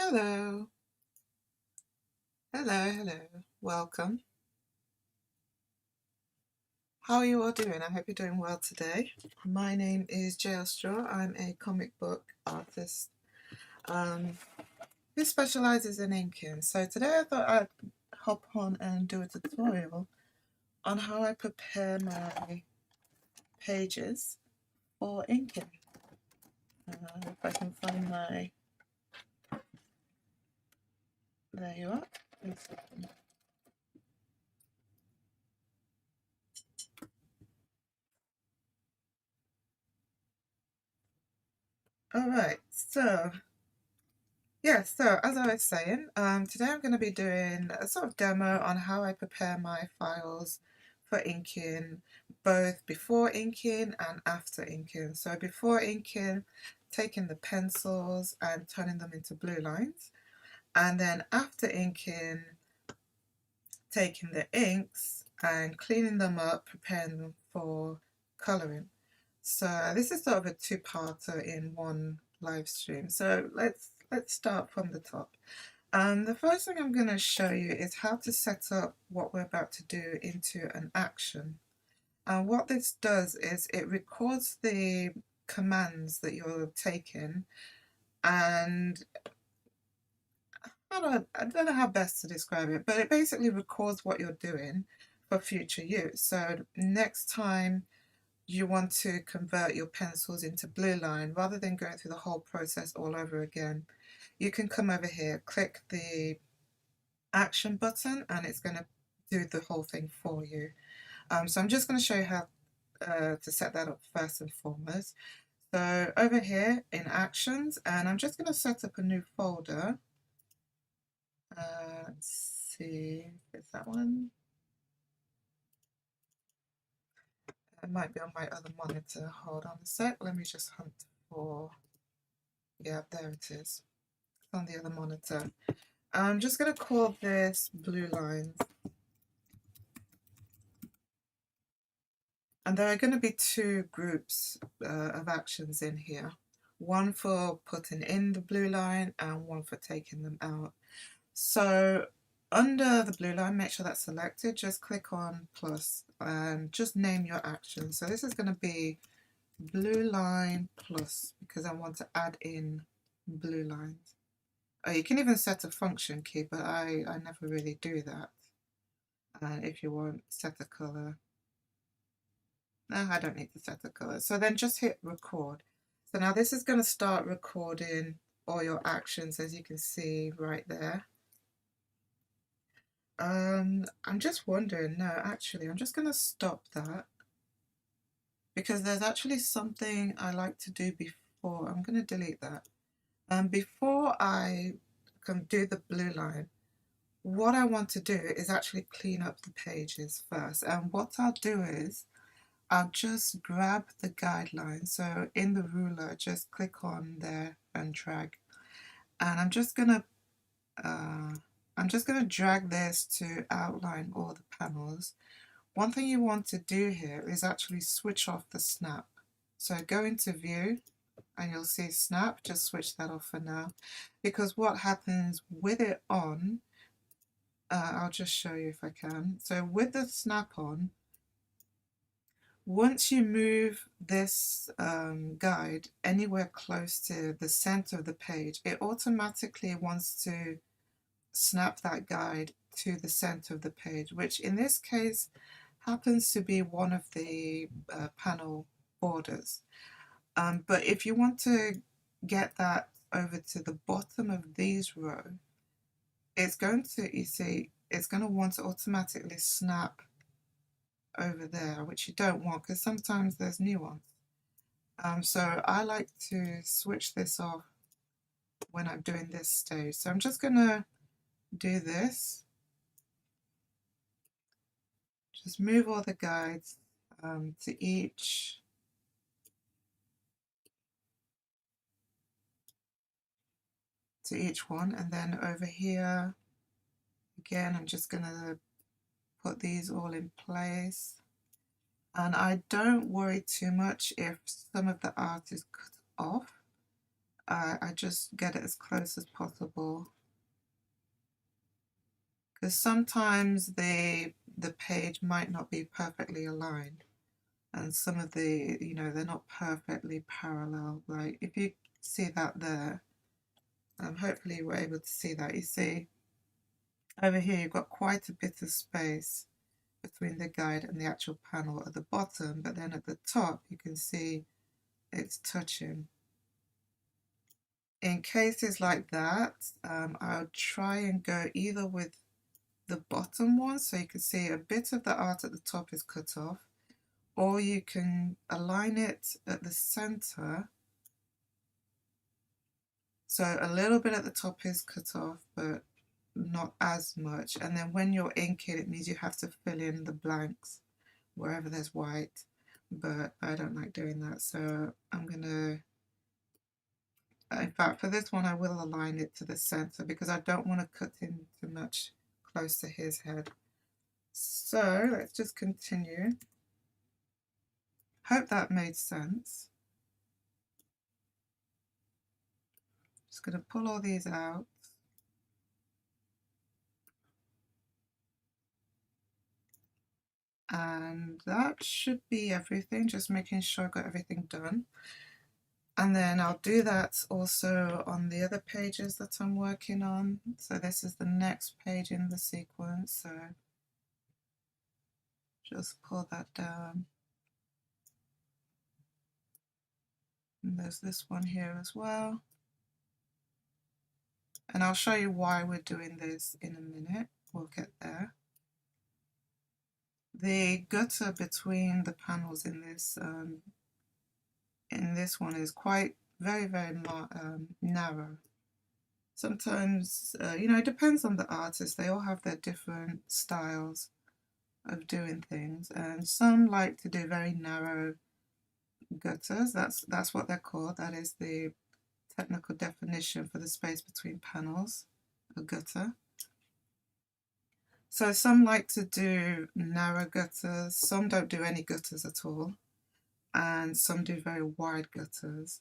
Hello, hello, welcome. How are you all doing? I hope you're doing well today. My name is JL Straw. I'm a comic book artist um, who specializes in inking. So today I thought I'd hop on and do a tutorial on how I prepare my pages for inking. If I can find my, there you are. All right, so yeah, so as I was saying, today I'm going to be doing a sort of demo on how I prepare my files for inking, both before inking and after inking. So before inking, taking the pencils and turning them into blue lines, and then after inking, taking the inks and cleaning them up, preparing them for colouring. So this is sort of a two-parter in one live stream. So let's start from the top. The first thing I'm going to show you is how to set up what we're about to do into an action. And what this does is it records the commands that you're taking, and I don't know how best to describe it, but it basically records what you're doing for future use. So next time you want to convert your pencils into Blueline, rather than going through the whole process all over again, you can come over here, click the action button, and it's going to do the whole thing for you. So I'm just going to show you how to set that up first and foremost. So over here in actions, and I'm just going to set up a new folder. Let's see if it's that one. It might be on my other monitor. Hold on a sec. Let me just hunt for, yeah, there it is. It's on the other monitor. I'm just going to call this Bluelines. And there are going to be two groups of actions in here. One for putting in the blue line and one for taking them out. So under the blue line, make sure that's selected. Just click on plus and just name your action. So this is going to be blue line plus because I want to add in blue lines. You can even set a function key, but I never really do that. And if you want, set a color. No, I don't need to set a color. So then just hit record. So now this is going to start recording all your actions, as you can see right there. I'm just wondering, no, actually, I'm just going to stop that because there's actually something I like to do before. I'm going to delete that. Before I can do the blue line, what I want to do is actually clean up the pages first. And what I'll do is I'll just grab the guideline. So in the ruler, just click on there and drag. And I'm just gonna drag this to outline all the panels. One thing you want to do here is actually switch off the snap. So go into view and you'll see snap, just switch that off for now. Because what happens with it on, I'll just show you if I can. So with the snap on, once you move this guide anywhere close to the center of the page, it automatically wants to snap that guide to the center of the page, which in this case happens to be one of the panel borders. But if you want to get that over to the bottom of these rows, it's going to, you see, it's going to want to automatically snap over there, which you don't want because sometimes there's nuance. So I like to switch this off when I'm doing this stage. So I'm just going to do this. Just move all the guides to each one, and then over here again I'm just going to put these all in place. And I don't worry too much if some of the art is cut off. I just get it as close as possible, because sometimes the page might not be perfectly aligned, and some of the, they're not perfectly parallel. Like if you see that there, hopefully you were able to see that. You see over here you've got quite a bit of space between the guide and the actual panel at the bottom, but then at the top you can see it's touching. In cases like that, I'll try and go either with the bottom one, so you can see a bit of the art at the top is cut off, or you can align it at the center, so a little bit at the top is cut off but not as much, and then when you're inking it means you have to fill in the blanks wherever there's white, but I don't like doing that, so I'm gonna, in fact for this one I will align it to the center because I don't want to cut in too much close to his head. So let's just continue. Hope that made sense. Just going to pull all these out. And that should be everything, just making sure I've got everything done. And then I'll do that also on the other pages that I'm working on. So this is the next page in the sequence, so just pull that down. And there's this one here as well. And I'll show you why we're doing this in a minute. We'll get there. The gutter between the panels in this one is quite very narrow. Sometimes, it depends on the artist. They all have their different styles of doing things, and some like to do very narrow gutters. That's what they're called. That is the technical definition for the space between panels, a gutter. So some like to do narrow gutters, some don't do any gutters at all, and some do very wide gutters.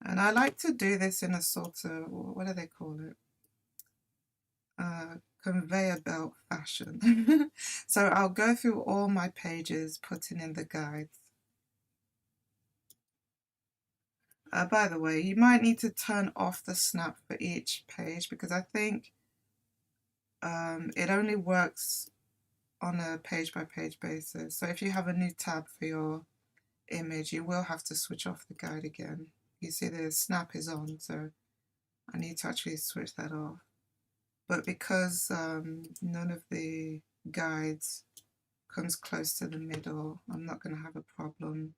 And I like to do this in a sort of, what do they call it? Conveyor belt fashion. So I'll go through all my pages, putting in the guides. By the way, you might need to turn off the snap for each page because I think it only works on a page-by-page basis. So if you have a new tab for your image, you will have to switch off the guide again. You see the snap is on, so I need to actually switch that off. But because none of the guides comes close to the middle, I'm not going to have a problem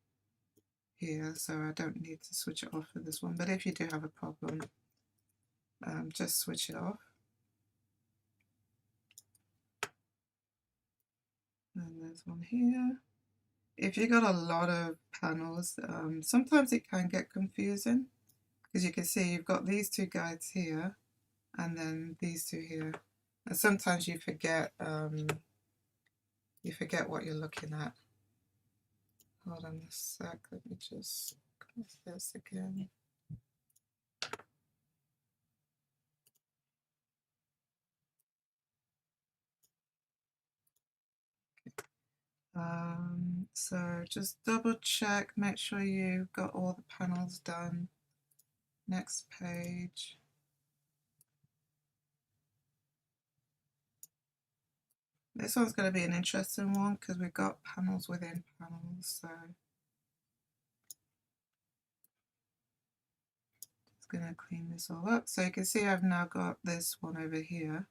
here, so I don't need to switch it off for this one. But if you do have a problem, just switch it off. And there's one here. If you got a lot of panels, sometimes it can get confusing because you can see you've got these two guides here and then these two here, and sometimes you forget what you're looking at. Hold on a sec, let me just close this again. So just double check, make sure you've got all the panels done. Next page. This one's going to be an interesting one because we've got panels within panels, so just going to clean this all up. So you can see I've now got this one over here.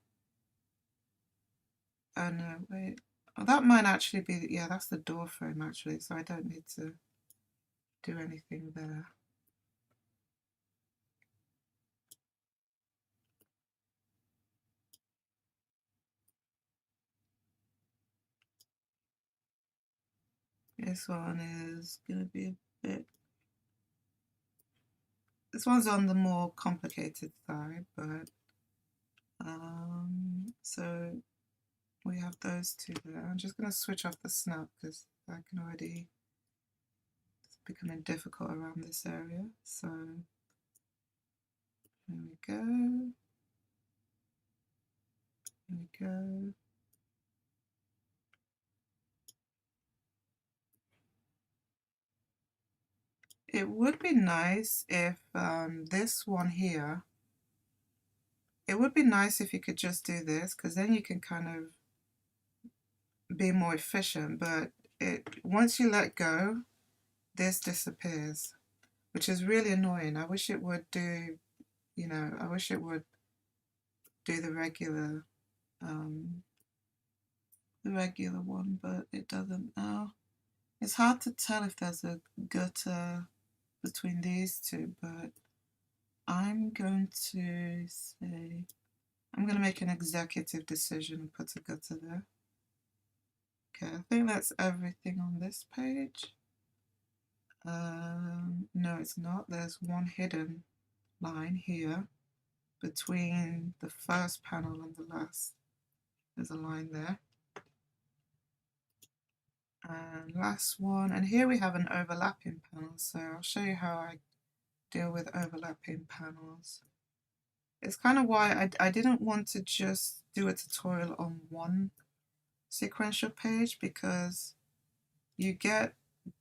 Oh no, wait. Oh, that might actually be, yeah, that's the door frame actually, so I don't need to do anything there. This one is going to be a bit, this one's on the more complicated side, but so we have those two there. I'm just going to switch off the snap because I can already becoming difficult around this area. So there we go. There we go. It would be nice if this one here, it would be nice if you could just do this, because then you can kind of be more efficient, but once you let go, this disappears, which is really annoying. I wish it would do, I wish it would do the regular one, but it doesn't now. It's hard to tell if there's a gutter between these two, but I'm going to say, I'm going to make an executive decision and put a gutter there. Okay, I think that's everything on this page. No, it's not. There's one hidden line here between the first panel and the last. There's a line there. And last one, and here we have an overlapping panel, so I'll show you how I deal with overlapping panels. It's kind of why I didn't want to just do a tutorial on one sequential page, because you get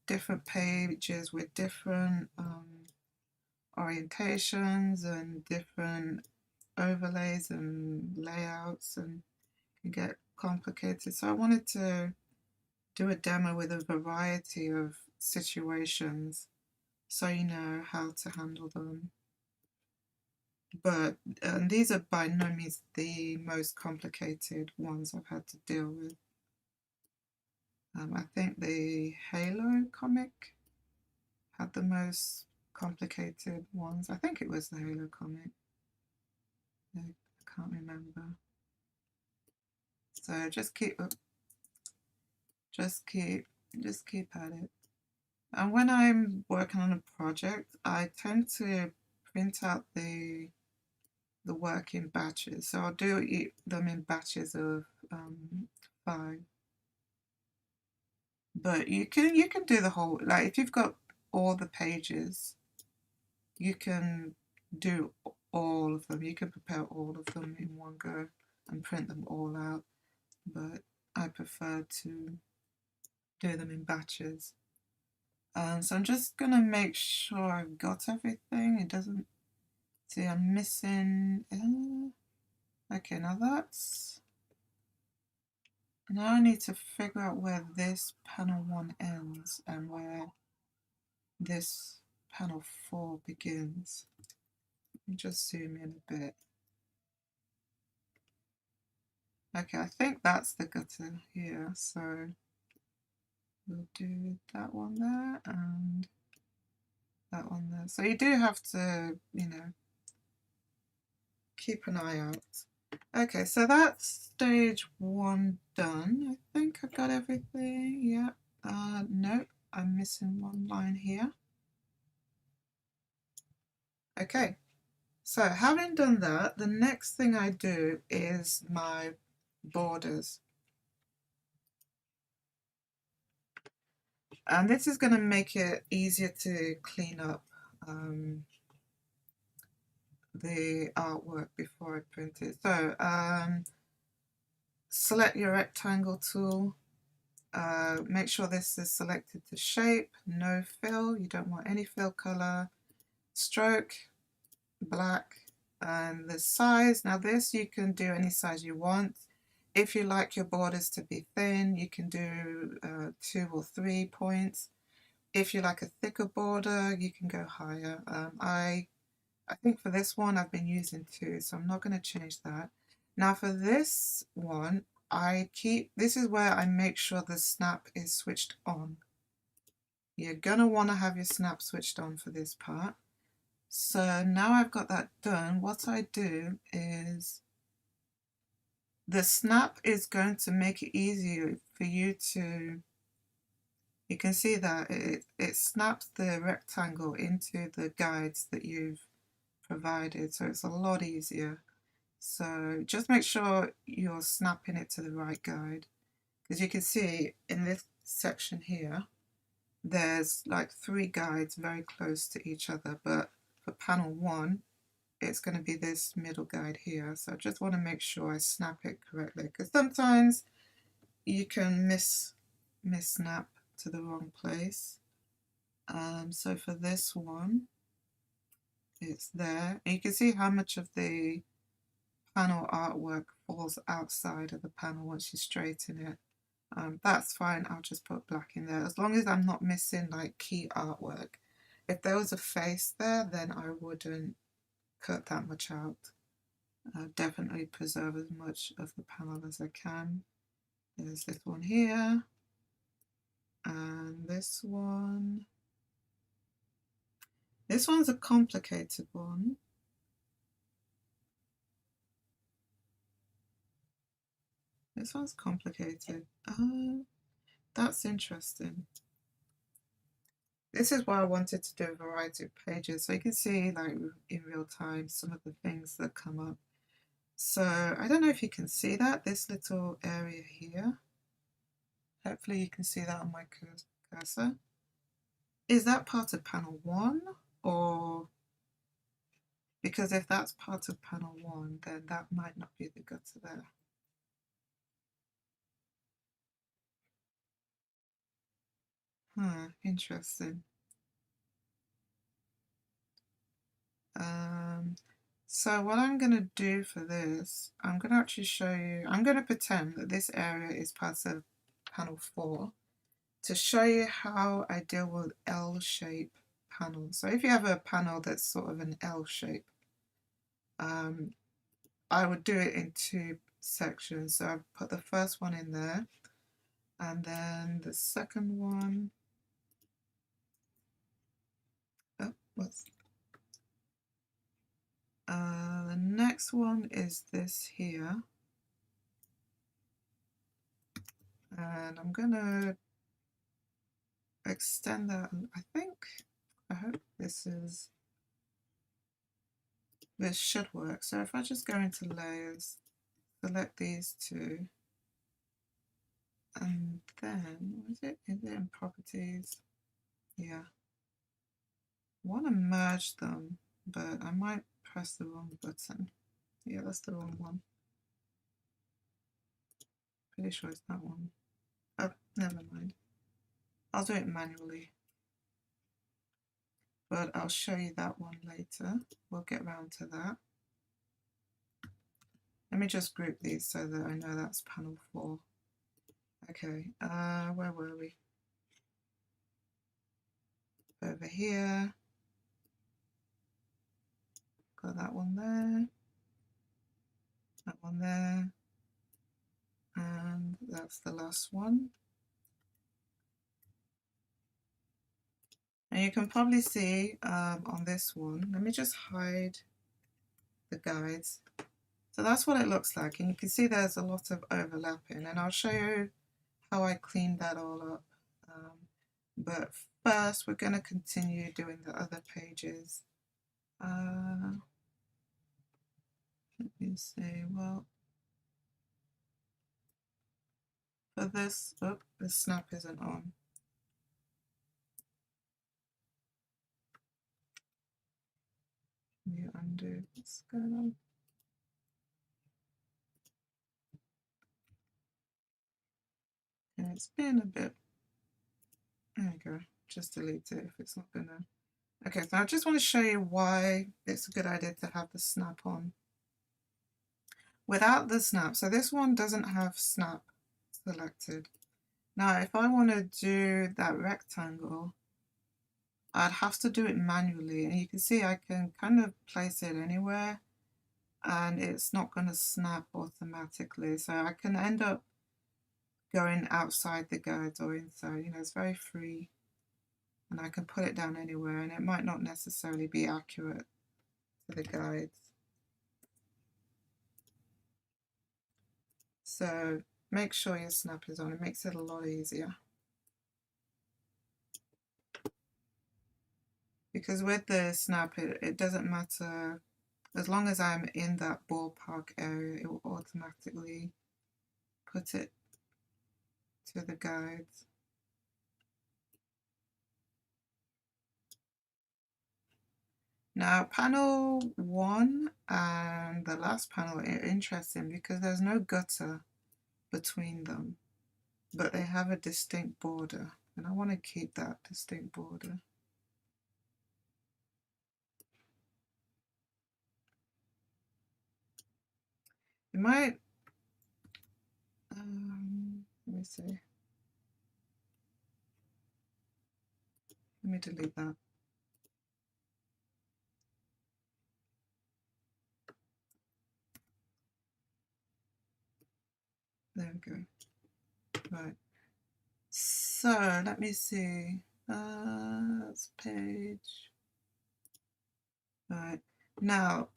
different pages with different orientations and different overlays and layouts, and it can get complicated. So I wanted to do a demo with a variety of situations so you know how to handle them. But these are by no means the most complicated ones I've had to deal with. I think the Halo comic had the most complicated ones. I think it was the Halo comic. I can't remember. So just keep at it. And when I'm working on a project, I tend to print out the work in batches. So I'll do them in batches of 5. But you can do the whole, like if you've got all the pages, you can do all of them. You can prepare all of them in one go and print them all out. But I prefer to do them in batches. So I'm just gonna make sure I've got everything. It doesn't, see, I'm missing, okay, now I need to figure out where this panel 1 ends and where this panel 4 begins. Let me just zoom in a bit. Okay, I think that's the gutter here, so we'll do that one there and that one there. So you do have to, keep an eye out. Okay, so that's stage 1 done. I think I've got everything. Yeah. Nope, I'm missing one line here. Okay, so having done that, the next thing I do is my borders. And this is going to make it easier to clean up the artwork before I print it. So select your rectangle tool. Make sure this is selected to shape, no fill, you don't want any fill color, stroke, black, and the size. Now this you can do any size you want. If you like your borders to be thin, you can do 2 or 3 points. If you like a thicker border, you can go higher. I think for this one I've been using 2, so I'm not going to change that. Now for this one, this is where I make sure the snap is switched on. You're going to want to have your snap switched on for this part. So now I've got that done, what I do is the snap is going to make it easier for you to, you can see that it snaps the rectangle into the guides that you've provided, so it's a lot easier. So just make sure you're snapping it to the right guide, because you can see in this section here, there's like 3 guides very close to each other, but for panel 1 it's going to be this middle guide here. So I just want to make sure I snap it correctly, because sometimes you can snap to the wrong place. So for this one, it's there. And you can see how much of the panel artwork falls outside of the panel once you straighten it. That's fine, I'll just put black in there, as long as I'm not missing like key artwork. If there was a face there, then I wouldn't cut that much out. Definitely preserve as much of the panel as I can. There's this one here, and this one. This one's a complicated one. This one's complicated. That's interesting. This is why I wanted to do a variety of pages, so you can see like in real time some of the things that come up. So I don't know if you can see that, this little area here. Hopefully you can see that on my cursor. Is that part of panel 1, or because if that's part of panel 1, then that might not be the gutter there. Interesting. So what I'm going to do for this, I'm going to actually show you, I'm going to pretend that this area is part of panel 4 to show you how I deal with L-shape panels. So if you have a panel that's sort of an L shape, I would do it in 2 sections. So I put the first one in there, and then the second one, the next one is this here, and I'm gonna extend that. I hope this should work. So if I just go into layers, select these 2, and then is it in properties? Yeah, I want to merge them, but I might press the wrong button. Yeah, that's the wrong one. Pretty sure it's that one. Oh, never mind. I'll do it manually, but I'll show you that one later. We'll get around to that. Let me just group these so that I know that's panel 4. Okay, where were we? Over here. Got that one there. That one there. And that's the last one. And you can probably see on this one, let me just hide the guides. So that's what it looks like, and you can see there's a lot of overlapping, and I'll show you how I cleaned that all up. But first we're going to continue doing the other pages. Let me see, well, for this, oh, the snap isn't on. Let me undo what's going on. And it's been a bit, there you go, just delete it if it's not gonna. Okay, so I just want to show you why it's a good idea to have the snap on. Without the snap, so this one doesn't have snap selected. Now, if I want to do that rectangle, I'd have to do it manually, and you can see I can kind of place it anywhere and it's not going to snap automatically, so I can end up going outside the guides or inside. It's very free, and I can put it down anywhere, and it might not necessarily be accurate to the guides. So make sure your snap is on. It makes it a lot easier. Because with the snap, it doesn't matter. As long as I'm in that ballpark area, it will automatically put it to the guides. Now, panel 1 and the last panel are interesting because there's no gutter between them, but they have a distinct border, and I want to keep that distinct border. It might, let me see. Let me delete that. There we go. Right. So let me see. That's page. Right. Now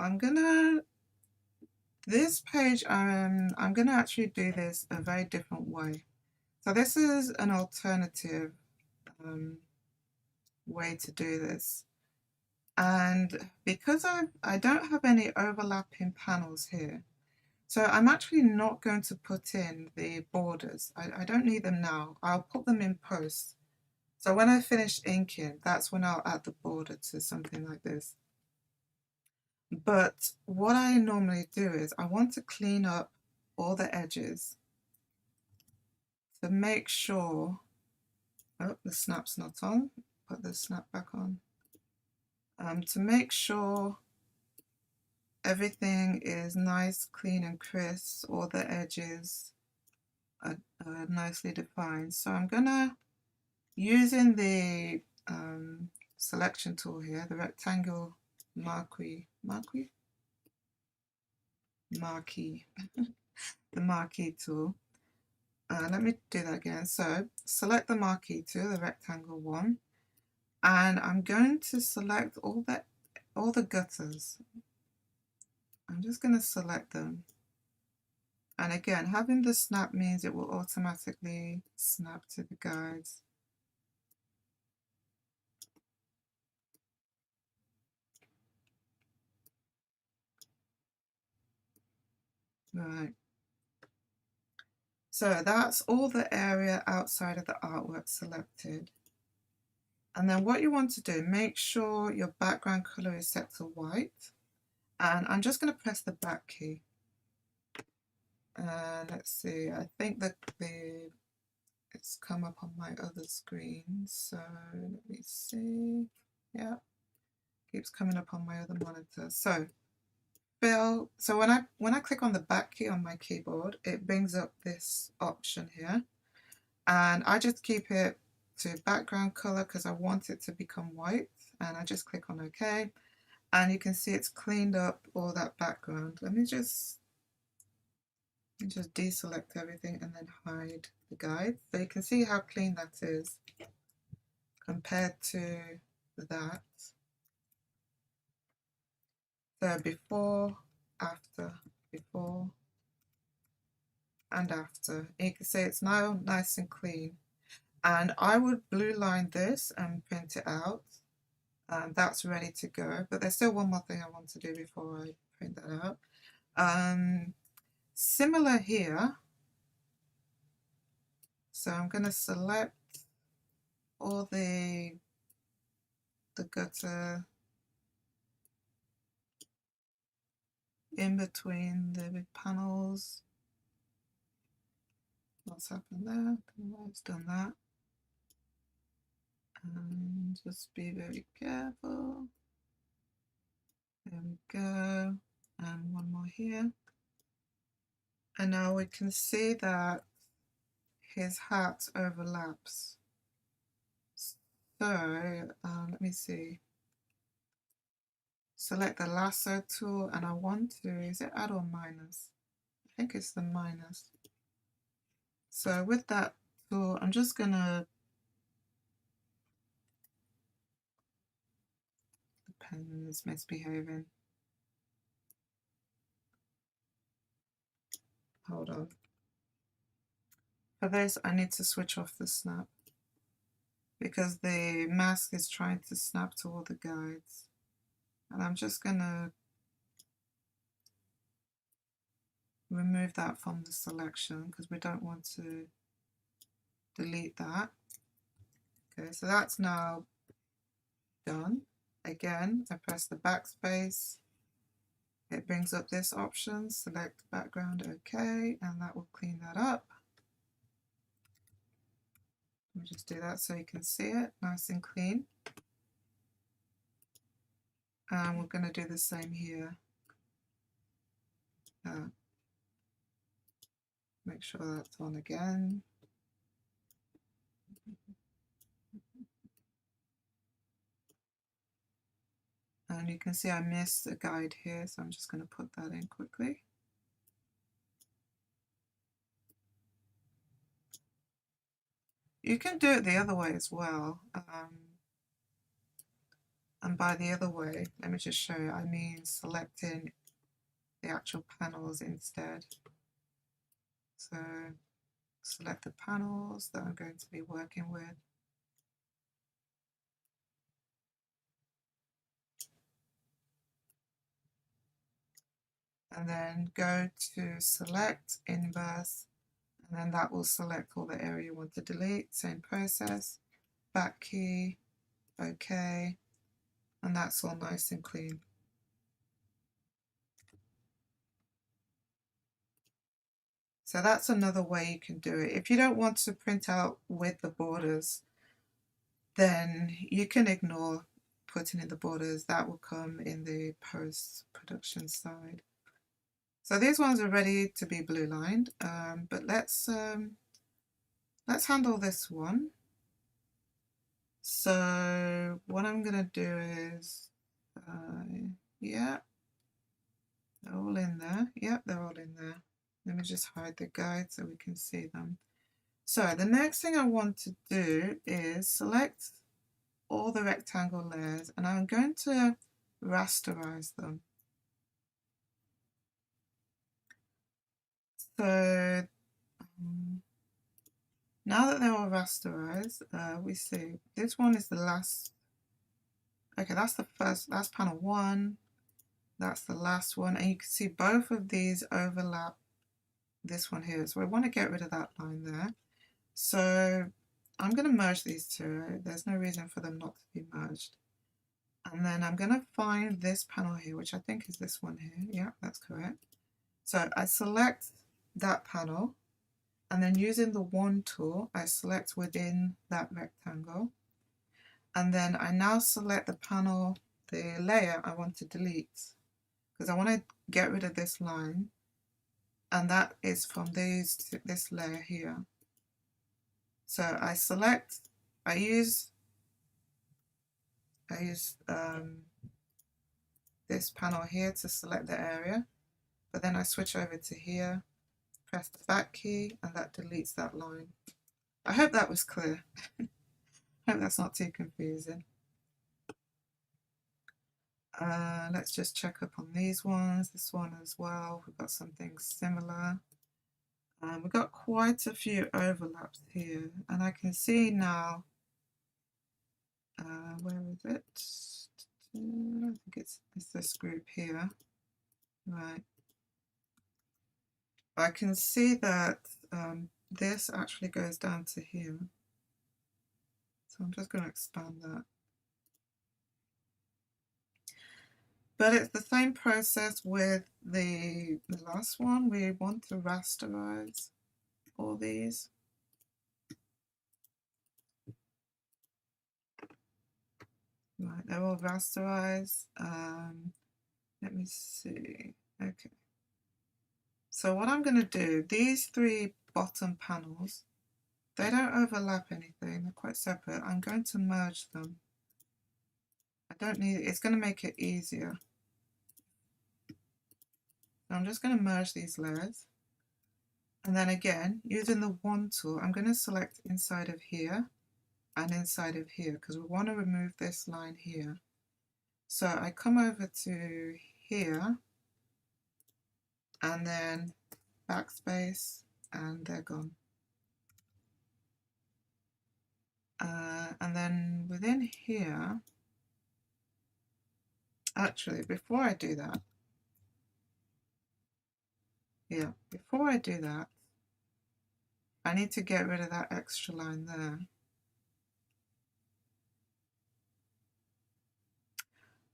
this page, I'm gonna actually do this a very different way. So this is an alternative way to do this. And because I don't have any overlapping panels here, so I'm actually not going to put in the borders. I don't need them now. I'll put them in post. So when I finish inking, that's when I'll add the border to something like this. But what I normally do is I want to clean up all the edges to make sure, oh, the snap's not on, put the snap back on, to make sure everything is nice, clean and crisp, all the edges are nicely defined. So I'm gonna, using the selection tool here, the rectangle marquee, the marquee tool. Let me do that again. So select the marquee tool, the rectangle one, and I'm going to select all the gutters. I'm just going to select them. And again, having the snap means it will automatically snap to the guides. Right. So that's all the area outside of the artwork selected. And then what you want to do, make sure your background color is set to white. And I'm just going to press the back key. Let's see, I think that it's come up on my other screen. So let me see. Yeah, keeps coming up on my other monitor. So so when I click on the back key on my keyboard, it brings up this option here. And I just keep it to background color because I want it to become white. And I just click on OK. And you can see it's cleaned up all that background. Let me just deselect everything and then hide the guide. So you can see how clean that is compared to that. So before, after, before, and after. And you can see it's now nice and clean. And I would blue line this and print it out. And that's ready to go. But there's still one more thing I want to do before I print that out. Similar here. So I'm going to select all the gutter in between the panels. What's happened there? I've done that. And just be very careful. There we go. And one more here. And now we can see that his hat overlaps. So let me see. Select the lasso tool and I want to, is it add or minus? I think it's the minus. So with that tool, I'm just gonna, the pen is misbehaving. Hold on. For this, I need to switch off the snap because the mask is trying to snap to all the guides. And I'm just gonna remove that from the selection because we don't want to delete that. Okay, so that's now done. again, I press the backspace. It brings up this option, select background, OK, and that will clean that up. Let me just do that so you can see it nice and clean. And we're going to do the same here. Make sure that's on again. And you can see I missed a guide here, so I'm just going to put that in quickly. You can do it the other way as well. And by the other way, let me just show you, I mean selecting the actual panels instead. So select the panels that I'm going to be working with. And then go to select inverse, and then that will select all the area you want to delete. Same process, back key, OK, and that's all nice and clean. So that's another way you can do it. If you don't want to print out with the borders, then you can ignore putting in the borders. That will come in the post-production side. So these ones are ready to be blue lined, but let's handle this one. So what I'm going to do is, yeah, they're all in there. Yep, they're all in there. Let me just hide the guide so we can see them. So the next thing I want to do is select all the rectangle layers, and I'm going to rasterize them. So now that they're all rasterized, we see this one is the last. Okay, that's the first, that's panel 1, that's the last one, and you can see both of these overlap this one here. So I want to get rid of that line there. So I'm going to merge these two. There's no reason for them not to be merged. And then I'm going to find this panel here, which I think is this one here. Yeah, that's correct. So I select that panel, and then using the wand tool, I select within that rectangle. And then I now select the panel, the layer I want to delete, because I want to get rid of this line, and that is from this layer here. So I select, I use this panel here to select the area, but then I switch over to here, press the back key, and that deletes that line. I hope that was clear. I hope that's not too confusing. Let's just check up on these ones, this one as well. We've got something similar. We've got quite a few overlaps here, and I can see now, where is it? I think it's this group here. Right. I can see that this actually goes down to here. So I'm just going to expand that. But it's the same process with the last one. We want to rasterize all these. Right, they're all rasterized. Let me see. Okay. So what I'm going to do, these 3 bottom panels, they don't overlap anything. They're quite separate. I'm going to merge them. I don't need, it's going to make it easier. So I'm just going to merge these layers. And then again, using the wand tool, I'm going to select inside of here and inside of here, because we want to remove this line here. So I come over to here, and then backspace, and they're gone. And then within here, actually, before I do that, I need to get rid of that extra line there.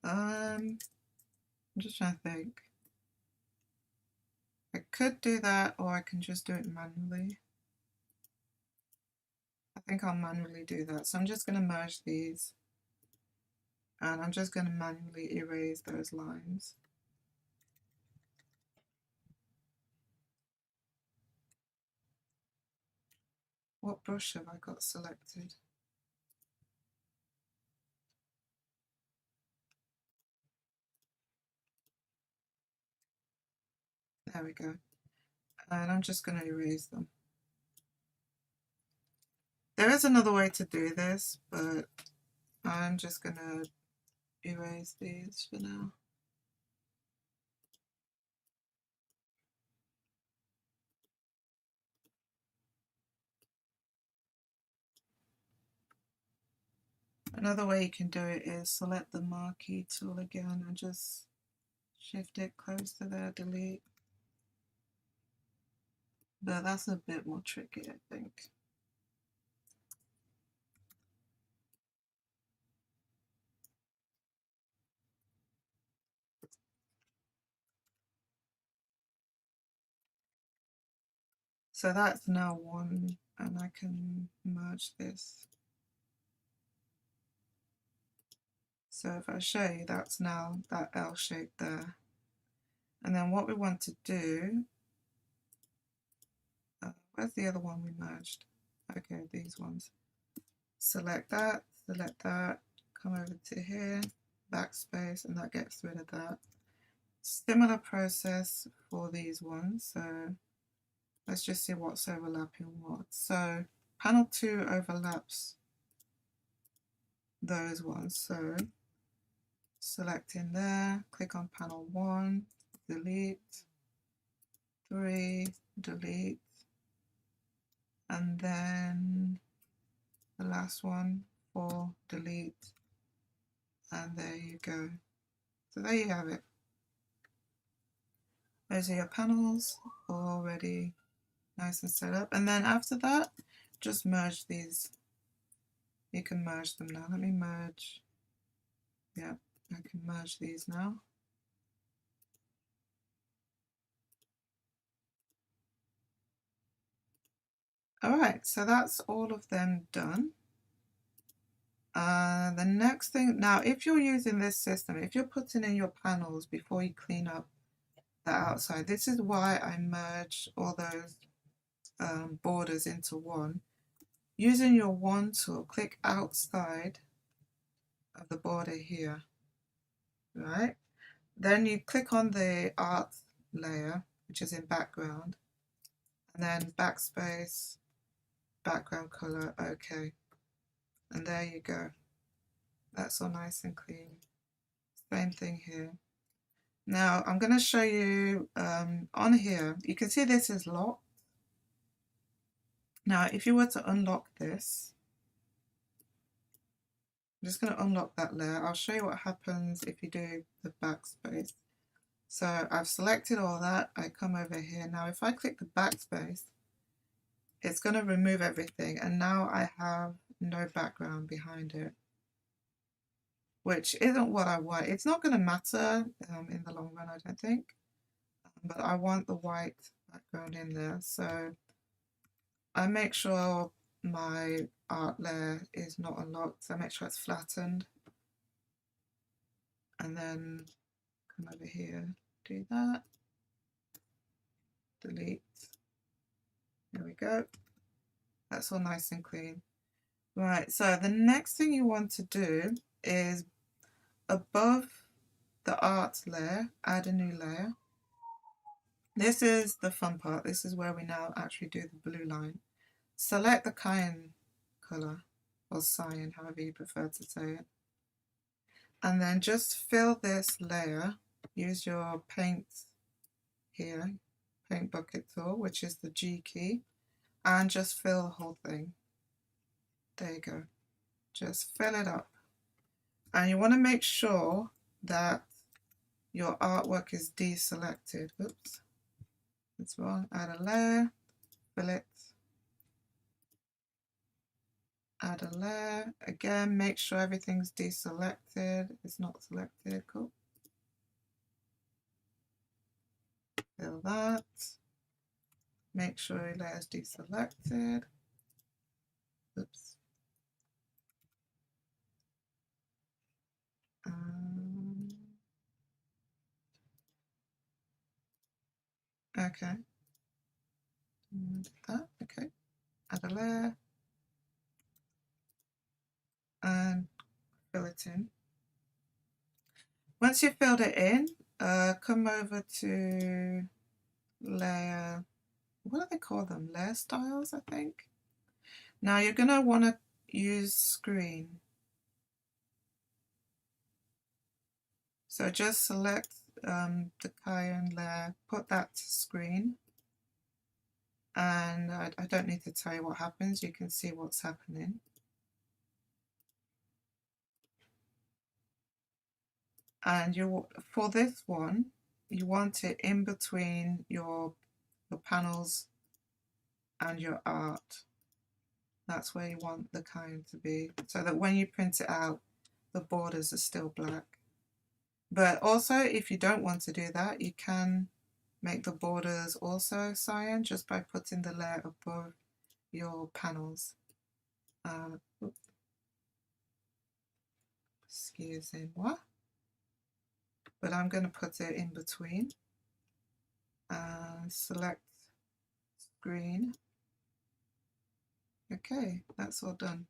I'm just trying to think. I could do that, or I can just do it manually. I think I'll manually do that. So I'm just going to merge these, and I'm just going to manually erase those lines. What brush have I got selected? There we go. And I'm just going to erase them. There is another way to do this, but I'm just going to erase these for now. Another way you can do it is select the marquee tool again and just shift it close to there, delete. But that's a bit more tricky, I think. So that's now one, and I can merge this. So if I show you, that's now that L shape there. And then what we want to do, where's the other one we merged? Okay, these ones. Select that, come over to here, backspace, and that gets rid of that. Similar process for these ones. So let's just see what's overlapping what. So panel 2 overlaps those ones. So select in there, click on panel 1, delete, 3, delete, and then the last one, 4, delete, and there you go. So there you have it. Those are your panels already nice and set up. And then after that, just merge these. You can merge them now. Let me merge. Yeah, I can merge these now. All right, so that's all of them done. The next thing, now if you're using this system, if you're putting in your panels before you clean up the outside, this is why I merged all those borders into one. Using your wand tool, click outside of the border here, right? Then you click on the art layer, which is in background, and then backspace, background color, okay. And there you go. That's all nice and clean. Same thing here. Now I'm going to show you on here, you can see this is locked. Now if you were to unlock this, I'm just going to unlock that layer. I'll show you what happens if you do the backspace. So I've selected all that, I come over here. Now if I click the backspace, it's going to remove everything, and now I have no background behind it, which isn't what I want. It's not going to matter in the long run, I don't think, but I want the white background in there. So I make sure my art layer is not unlocked, so I make sure it's flattened, and then come over here, do that, delete, there we go. That's all nice and clean. Right, so the next thing you want to do is above the art layer, add a new layer. This is the fun part. This is where we now actually do the blue line. Select the cyan color, or cyan, however you prefer to say it. And then just fill this layer. Use your paint here, paint bucket tool, which is the G key, and just fill the whole thing. There you go. Just fill it up. And you want to make sure that your artwork is deselected. Oops, that's wrong. Add a layer, fill it, Add a layer. Again, make sure everything's deselected. It's not selected. Cool. Fill that. Make sure your layer is deselected. Oops. Okay. That. Okay. Add a layer and fill it in. Once you've filled it in, come over to layer, what do they call them? Layer styles, I think. Now you're going to want to use screen. So just select the cayenne layer, put that to screen. And I don't need to tell you what happens, you can see what's happening. And for this one, you want it in between your panels and your art. That's where you want the cayenne to be, so that when you print it out, the borders are still black. But also, if you don't want to do that, you can make the borders also cyan just by putting the layer above your panels. Excuse me, what? But I'm going to put it in between. Select screen. Okay, that's all done.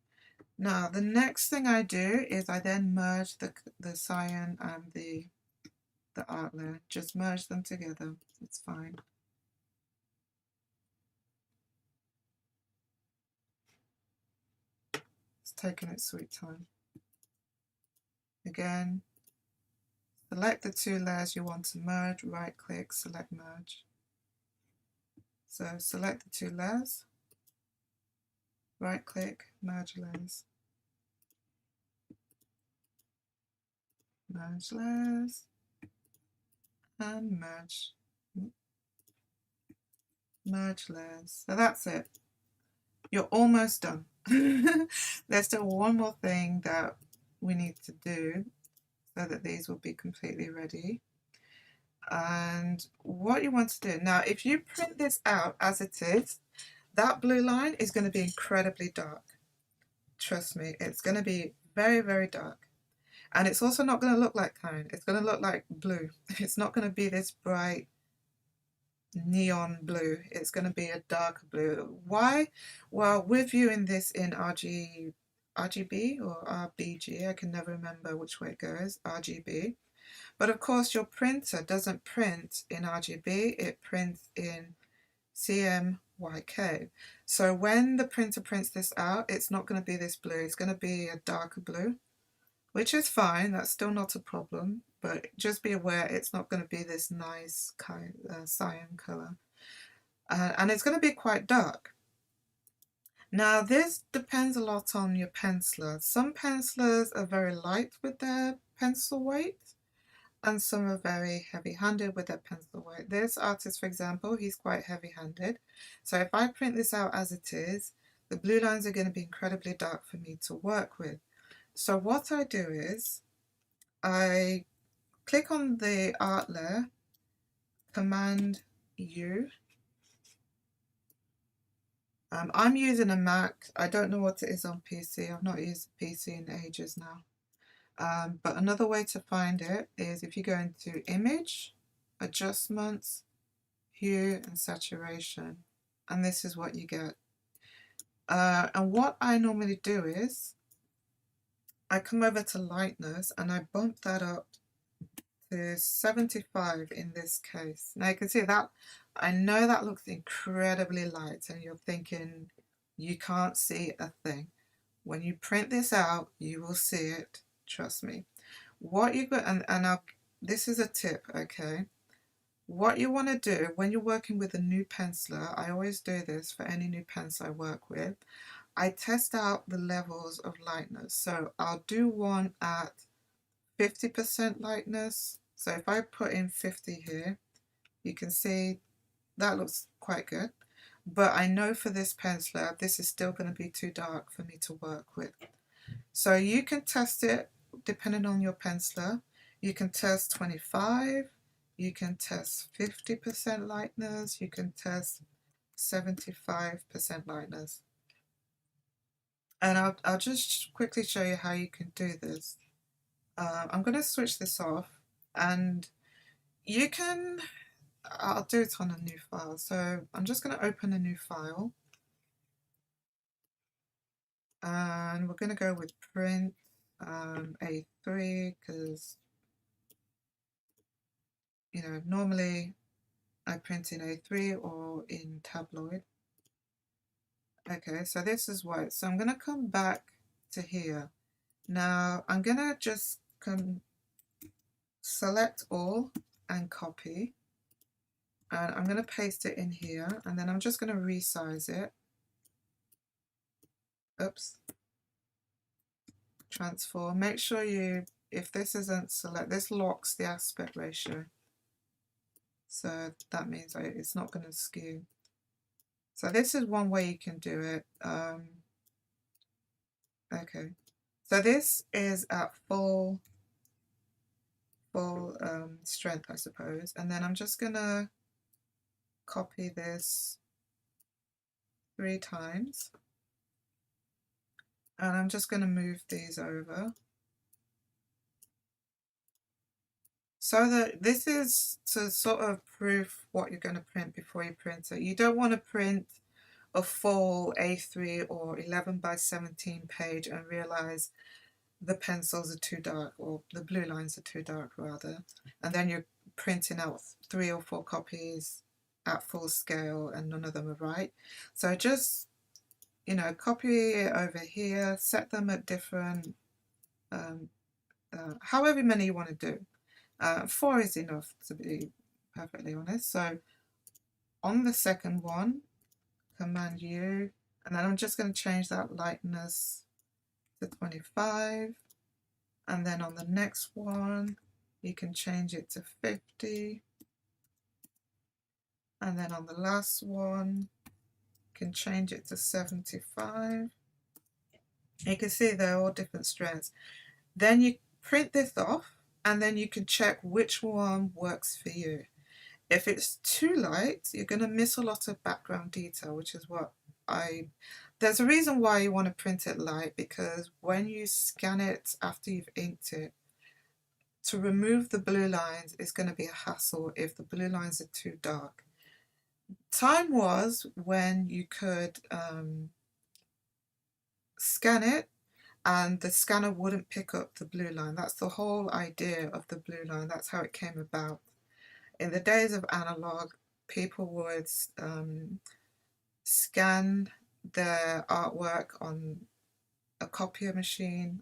Now the next thing I do is I then merge the cyan and the art layer. Just merge them together. It's fine. It's taking its sweet time. Again, select the two layers you want to merge, right click, select merge. So select the two layers, right click, merge layers. Merge layers and merge. Merge layers. So that's it. You're almost done. There's still one more thing that we need to do so that these will be completely ready. And what you want to do now, if you print this out as it is, that blue line is going to be incredibly dark. Trust me, it's going to be very, very dark. And it's also not going to look like cone. It's going to look like blue. It's not going to be this bright neon blue. It's going to be a darker blue. Why? Well, we're viewing this in RGB or RBG. I can never remember which way it goes. RGB. But of course, your printer doesn't print in RGB. It prints in CMYK. So when the printer prints this out, it's not going to be this blue. It's going to be a darker blue, which is fine. That's still not a problem. But just be aware it's not going to be this nice kind cyan color. And it's going to be quite dark. Now this depends a lot on your penciler. Some pencilers are very light with their pencil weight, and some are very heavy-handed with their pencil weight. This artist, for example, he's quite heavy-handed. So if I print this out as it is, the blue lines are going to be incredibly dark for me to work with. So what I do is I click on the art layer, Command U. I'm using a Mac. I don't know what it is on PC. I've not used a PC in ages now. But another way to find it is if you go into Image, Adjustments, Hue and Saturation, and this is what you get. And what I normally do is I come over to Lightness and I bump that up to 75 in this case. Now you can see that, I know that looks incredibly light and you're thinking you can't see a thing. When you print this out, you will see it, trust me. What you got, this is a tip, okay? What you want to do when you're working with a new penciler, I always do this for any new pencil I work with, I test out the levels of lightness. So I'll do one at 50% lightness. So if I put in 50 here, you can see that looks quite good. but I know for this penciler, this is still going to be too dark for me to work with. So you can test it depending on your penciler. You can test 25, you can test 50% lightness, you can test 75% lightness. And I'll just quickly show you how you can do this. I'm going to switch this off, and you can, I'll do it on a new file. So I'm just going to open a new file, and we're going to go with print A3 because, you know, normally I print in A3 or in tabloid. Okay, so this is white. So I'm going to come back to here. Now I'm going to just select all and copy. And I'm going to paste it in here, and then I'm just going to resize it. Oops. Transform. Make sure you, if this isn't select, this locks the aspect ratio. So that means it's not going to skew. So this is one way you can do it. Okay. So this is at full strength, I suppose. And then I'm just going to copy this 3 times. And I'm just going to move these over. So that this is to sort of proof what you're going to print before you print it. You don't want to print a full A3 or 11 by 17 page and realize the pencils are too dark, or the blue lines are too dark rather, and then you're printing out 3 or 4 copies at full scale and none of them are right. So just, you know, copy it over here, set them at different, however many you want to do. 4 is enough, to be perfectly honest. So on the second one, Command U, and then I'm just going to change that lightness to 25. And then on the next one, you can change it to 50. And then on the last one, you can change it to 75. You can see they're all different strengths. Then you print this off, and then you can check which one works for you. If it's too light, you're going to miss a lot of background detail, which is what there's a reason why you want to print it light, because when you scan it after you've inked it, to remove the blue lines is going to be a hassle if the blue lines are too dark. Time was when you could scan it and the scanner wouldn't pick up the blue line. That's the whole idea of the blue line. That's how it came about. In the days of analog, people would scan their artwork on a copier machine,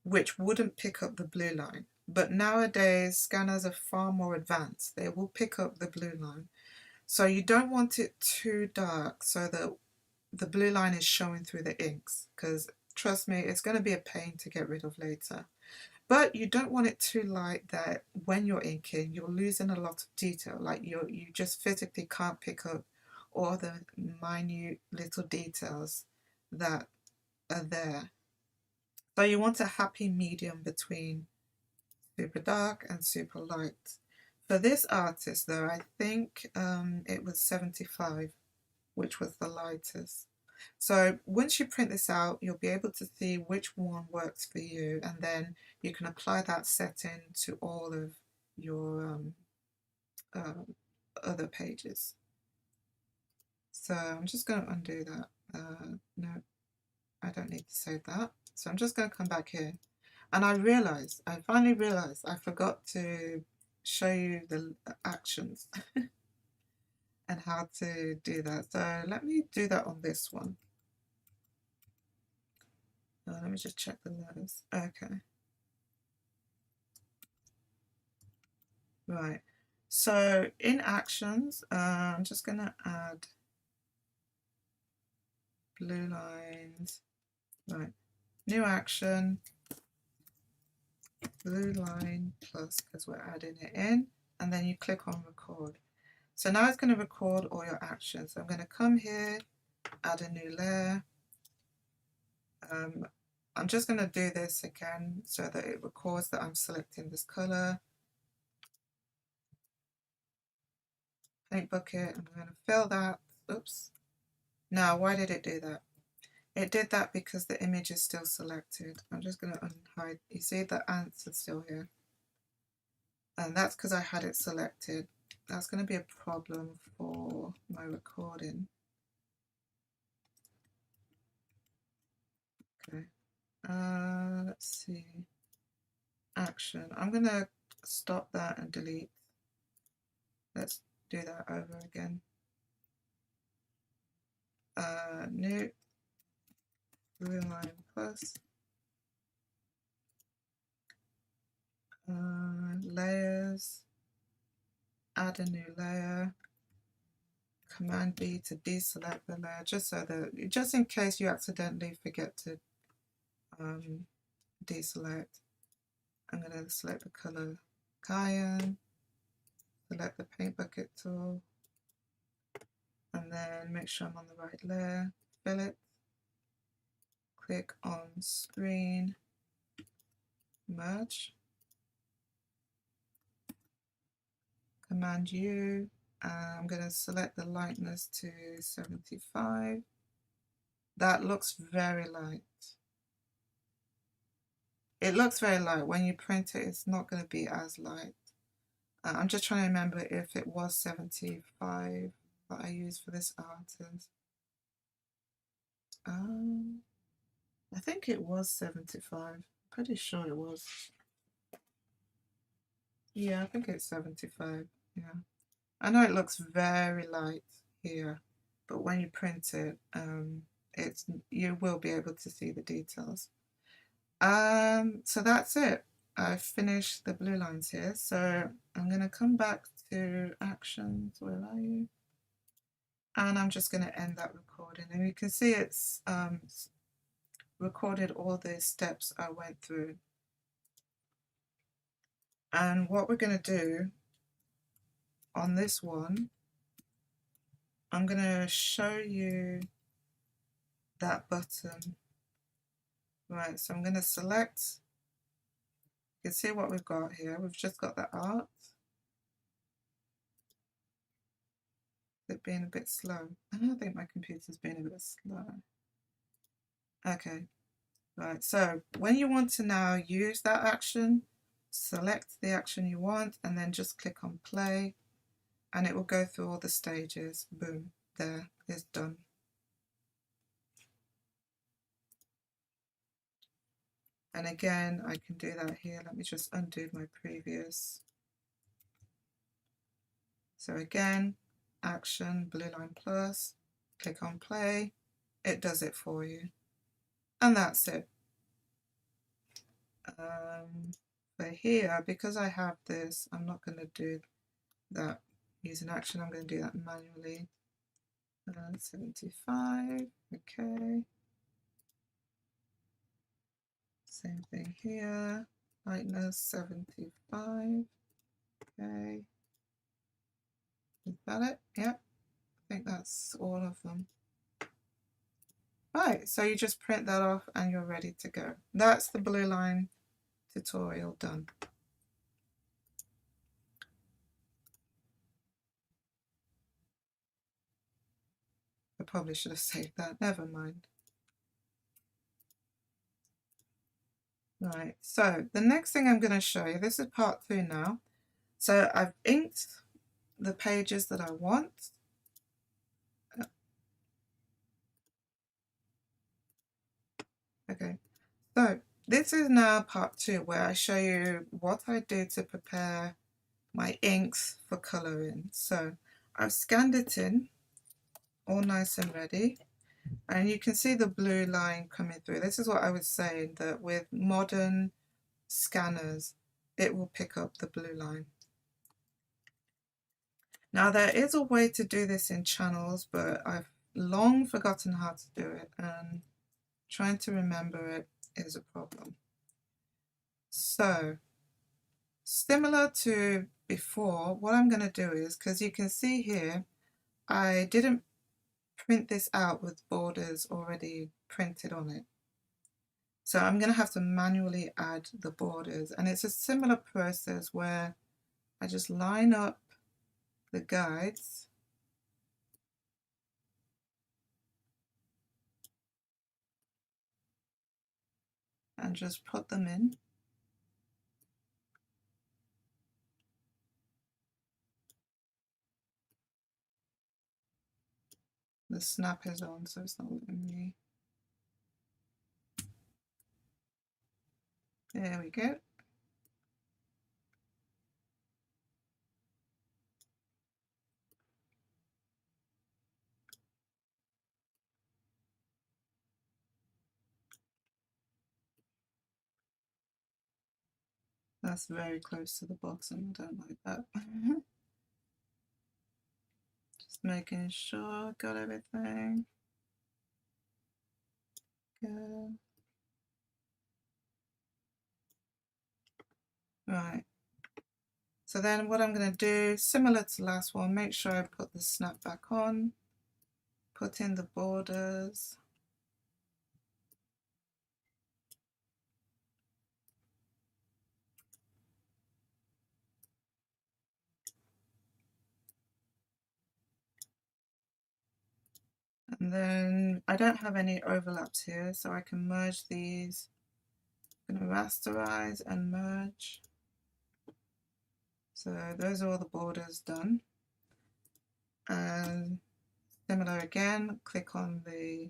which wouldn't pick up the blue line. But nowadays, scanners are far more advanced. They will pick up the blue line. So you don't want it too dark so that the blue line is showing through the inks, because trust me, it's going to be a pain to get rid of later. But you don't want it too light that when you're inking, you're losing a lot of detail. Like you just physically can't pick up all the minute little details that are there. So you want a happy medium between super dark and super light. For this artist though, I think it was 75, which was the lightest. So once you print this out, you'll be able to see which one works for you, and then you can apply that setting to all of your other pages. So I'm just going to undo that. No, I don't need to save that. So I'm just going to come back here. And I finally realized I forgot to show you the actions and how to do that. So let me do that on this one. Let me just check the letters. Okay. Right. So in actions, I'm just going to add blue lines. Right. New action, blue line plus, because we're adding it in, and then you click on record. So now it's going to record all your actions. So I'm going to come here, add a new layer. I'm just going to do this again so that it records that I'm selecting this color. Paint bucket, I'm going to fill that. Oops. Now, why did it do that? It did that because the image is still selected. I'm just going to unhide. You see the ants are still here. And that's because I had it selected. That's going to be a problem for my recording. Okay. Let's see. Action. I'm going to stop that and delete. Let's do that over again. New Blueline plus. Layers. Add a new layer. Command B to deselect the layer, just in case you accidentally forget to deselect. I'm going to select the color cayenne, select the paint bucket tool, and then make sure I'm on the right layer, fill it, click on screen, merge, Command U, and I'm going to select the lightness to 75. That looks very light. It looks very light. When you print it, it's not going to be as light. I'm just trying to remember if it was 75 that I used for this artist. I think it was 75. Pretty sure it was. Yeah, I think it's 75. Yeah. I know it looks very light here, but when you print it, you will be able to see the details. So that's it. I've finished the blue lines here. So I'm going to come back to actions. Where are you? And I'm just going to end that recording. And you can see it's recorded all the steps I went through. And what we're going to do on this one, I'm going to show you that button. Right, so I'm going to select, you can see what we've got here. We've just got the art. It being a bit slow. I don't think my computer's being a bit slow. Okay, right, so when you want to now use that action, select the action you want and then just click on play and it will go through all the stages. Boom, there, it's done. And again, I can do that here. Let me just undo my previous. So again, action, Blueline plus, click on play, it does it for you. And that's it. But here, because I have this, I'm not going to do that using action, I'm going to do that manually. 75, okay. Same thing here, lightness 75, okay. Is that it? Yep, I think that's all of them. Right, so you just print that off and you're ready to go. That's the Blueline tutorial done. I probably should have saved that, never mind. Right, so the next thing I'm going to show you, this is part 2 now. So I've inked the pages that I want. Okay, so this is now part 2 where I show you what I do to prepare my inks for colouring. So I've scanned it in, all nice and ready. And you can see the blue line coming through. This is what I was saying, that with modern scanners, it will pick up the blue line. Now there is a way to do this in channels, but I've long forgotten how to do it, and trying to remember it is a problem. So, similar to before, what I'm going to do is, because you can see here, I didn't print this out with borders already printed on it. So I'm going to have to manually add the borders. And it's a similar process where I just line up the guides and just put them in. The snap is on, so it's not letting me. There we go. That's very close to the bottom. I don't like that. Just making sure I got everything. Good. Right. So then what I'm going to do, similar to the last one, make sure I put the snap back on, put in the borders. And then I don't have any overlaps here, so I can merge these. I'm going to rasterize and merge. So those are all the borders done. And similar again, click on the,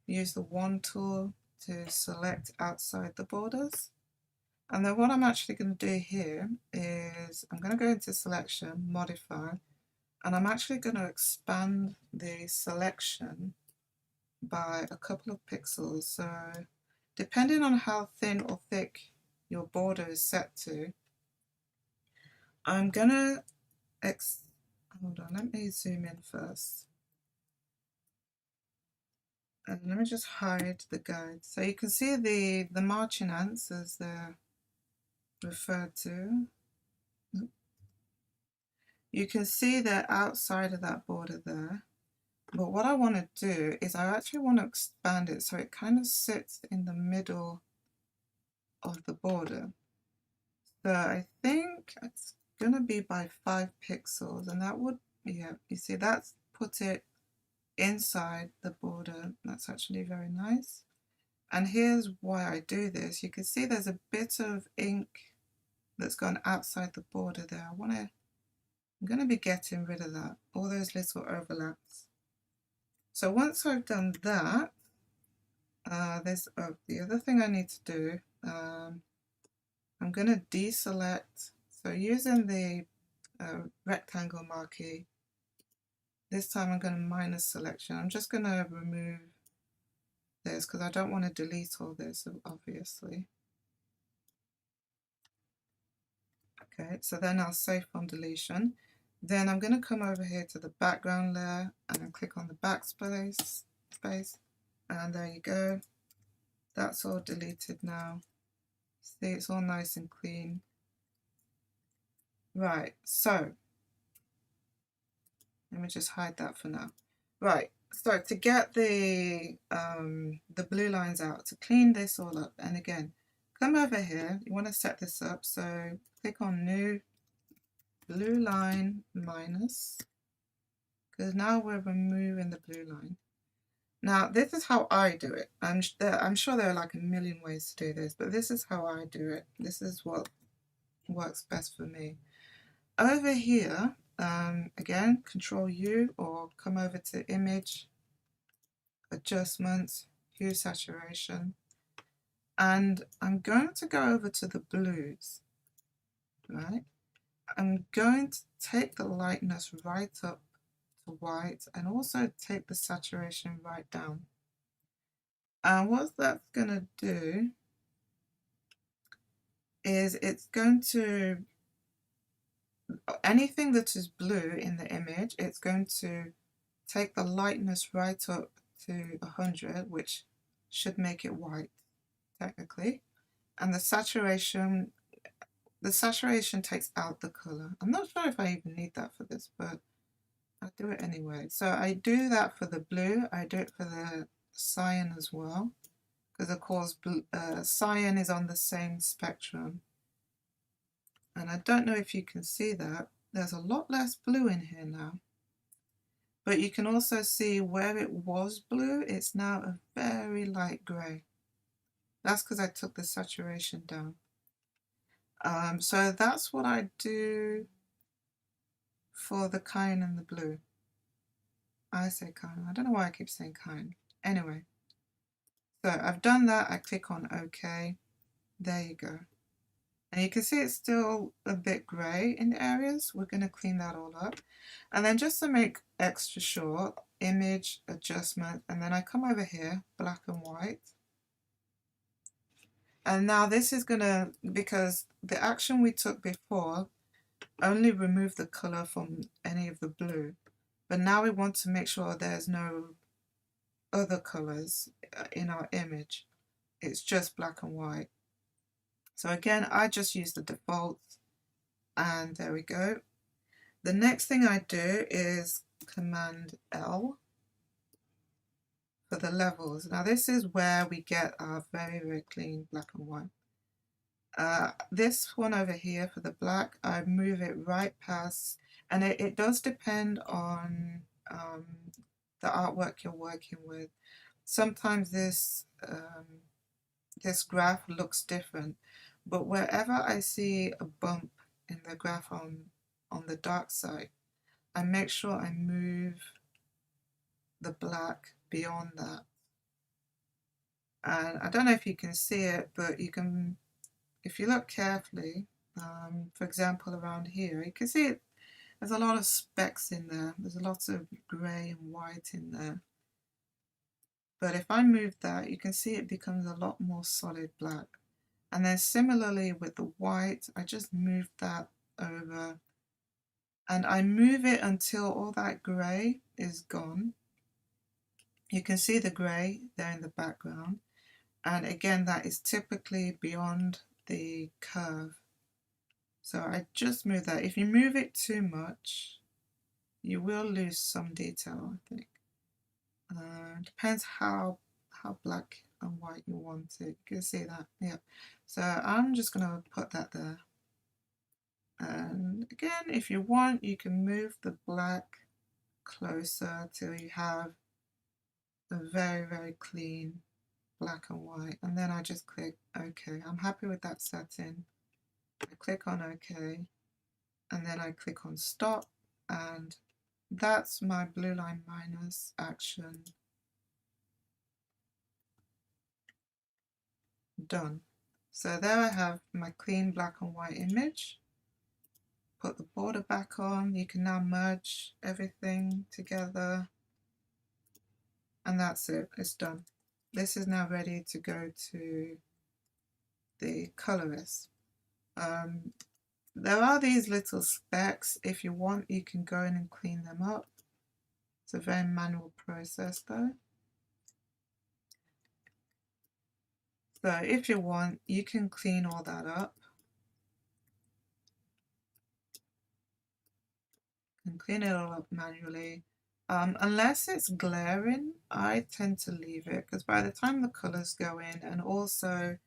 use the wand tool to select outside the borders. And then what I'm actually going to do here is I'm going to go into selection, modify, and I'm actually going to expand the selection by a couple of pixels. So depending on how thin or thick your border is set to, I'm going to, hold on, let me zoom in first. And let me just hide the guide. So you can see the marching ants as they're referred to. You can see they're outside of that border there. But what I want to do is I actually want to expand it so it kind of sits in the middle of the border. So I think it's going to be by 5 pixels, and that would, yeah, you see that's put it inside the border. That's actually very nice. And here's why I do this. You can see there's a bit of ink that's gone outside the border there. I'm going to be getting rid of that, all those little overlaps. So once I've done that, there's the other thing I need to do. I'm going to deselect. So using the rectangle marquee, this time I'm going to minus selection. I'm just going to remove this because I don't want to delete all this, obviously. Okay, so then I'll save on deletion. Then I'm going to come over here to the background layer and click on the backspace, and there you go. That's all deleted now. See, it's all nice and clean. Right, so let me just hide that for now. Right, so to get the blue lines out, to clean this all up, and again, come over here, you want to set this up, so click on New Blue Line Minus, because now we're removing the blue line. Now, this is how I do it. I'm sure there are like a million ways to do this, but this is how I do it. This is what works best for me. Over here, again, Control U, or come over to Image, Adjustments, Hue Saturation, and I'm going to go over to the blues, right? I'm going to take the lightness right up to white and also take the saturation right down. And what that's going to do is it's going to, anything that is blue in the image, it's going to take the lightness right up to 100, which should make it white technically, and the saturation the saturation takes out the colour. I'm not sure if I even need that for this, but I'll do it anyway. So I do that for the blue, I do it for the cyan as well, because of course cyan is on the same spectrum. And I don't know if you can see that. There's a lot less blue in here now. But you can also see where it was blue, it's now a very light grey. That's because I took the saturation down. So that's what I do for the cyan and the blue. I say cyan. I don't know why I keep saying cyan. Anyway, so I've done that. I click on OK. There you go. And you can see it's still a bit grey in areas. We're going to clean that all up. And then just to make extra sure, image, adjustment, and then I come over here, black and white. And now this is going to, because the action we took before only removed the colour from any of the blue. But now we want to make sure there's no other colours in our image. It's just black and white. So again, I just use the defaults, and there we go. The next thing I do is Command L for the levels. Now this is where we get our very, very clean black and white. This one over here for the black, I move it right past, and it does depend on the artwork you're working with. Sometimes this graph looks different, but wherever I see a bump in the graph on the dark side, I make sure I move the black beyond that. And I don't know if you can see it, but you can, if you look carefully, for example around here, you can see it, there's a lot of specks in there. There's a lot of grey and white in there. But if I move that, you can see it becomes a lot more solid black. And then similarly with the white, I just move that over, and I move it until all that grey is gone. You can see the grey there in the background, and again that is typically beyond the curve. So I just move that. If you move it too much, you will lose some detail, I think. Depends how black and white you want it. You can see that, yeah. So I'm just going to put that there. And again, if you want, you can move the black closer till you have a very, very clean black and white. And then I just click OK. I'm happy with that setting. I click on OK, and then I click on stop, and that's my Blueline minus action done. So there I have my clean black and white image. Put the border back on. You can now merge everything together, and that's it. It's done. This is now ready to go to the colorist. There are these little specks. If you want, you can go in and clean them up. It's a very manual process though. So if you want, you can clean all that up. And clean it all up manually. Unless it's glaring, I tend to leave it, because by the time the colors go in, and also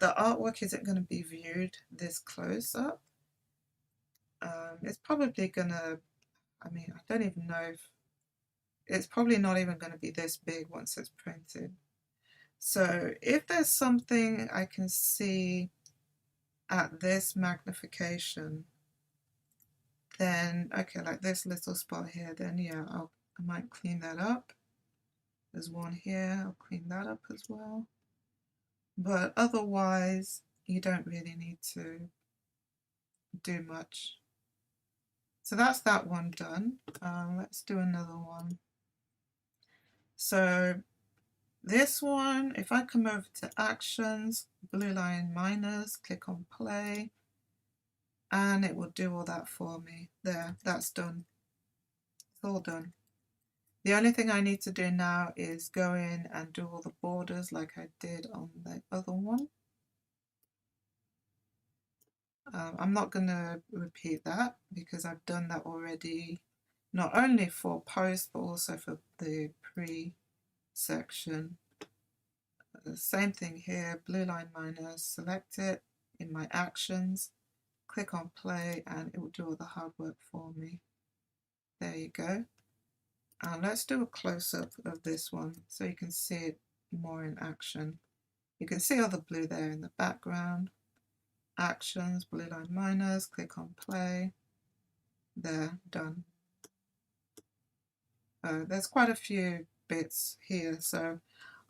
the artwork isn't going to be viewed this close up. It's probably gonna, I mean, I don't even know if, it's probably not even going to be this big once it's printed. So if there's something I can see at this magnification, then okay, like this little spot here, then yeah, I might clean that up. There's one here, I'll clean that up as well. But otherwise, you don't really need to do much. So that's that one done. Let's do another one. So this one, if I come over to actions, Blueline minus, click on play, and it will do all that for me. There, that's done. It's all done. The only thing I need to do now is go in and do all the borders like I did on the other one. I'm not going to repeat that because I've done that already, not only for post but also for the pre section. The same thing here, blue line minus, select it in my actions, click on play, and it will do all the hard work for me. There you go. And let's do a close-up of this one so you can see it more in action. You can see all the blue there in the background. Actions, blue line minus, click on play. There, done. There's quite a few bits here, so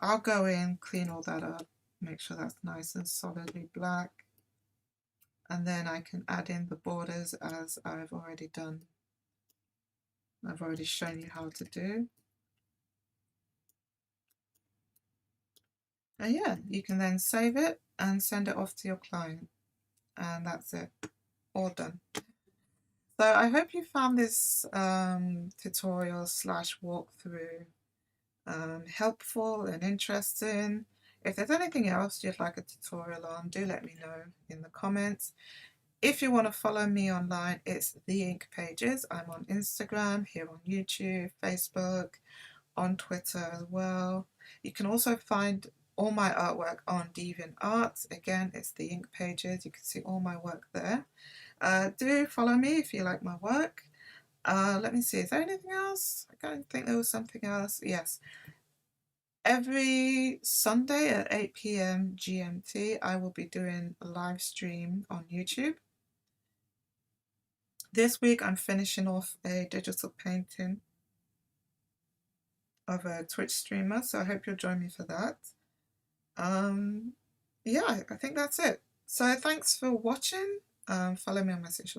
I'll go in, clean all that up, make sure that's nice and solidly black, and then I can add in the borders as I've already done. I've already shown you how to do. And yeah, you can then save it and send it off to your client, and that's it, all done. So I hope you found this tutorial slash walkthrough helpful and interesting. If there's anything else you'd like a tutorial on, do let me know in the comments. If you want to follow me online, it's The Ink Pages. I'm on Instagram, here on YouTube, Facebook, on Twitter as well. You can also find all my artwork on DeviantArt. Again, it's The Ink Pages. You can see all my work there. Do follow me if you like my work. Let me see, is there anything else? I don't think there was something else. Yes. Every Sunday at 8 p.m. GMT, I will be doing a live stream on YouTube. This week, I'm finishing off a digital painting of a Twitch streamer, so I hope you'll join me for that. Yeah, I think that's it. So thanks for watching. Follow me on my social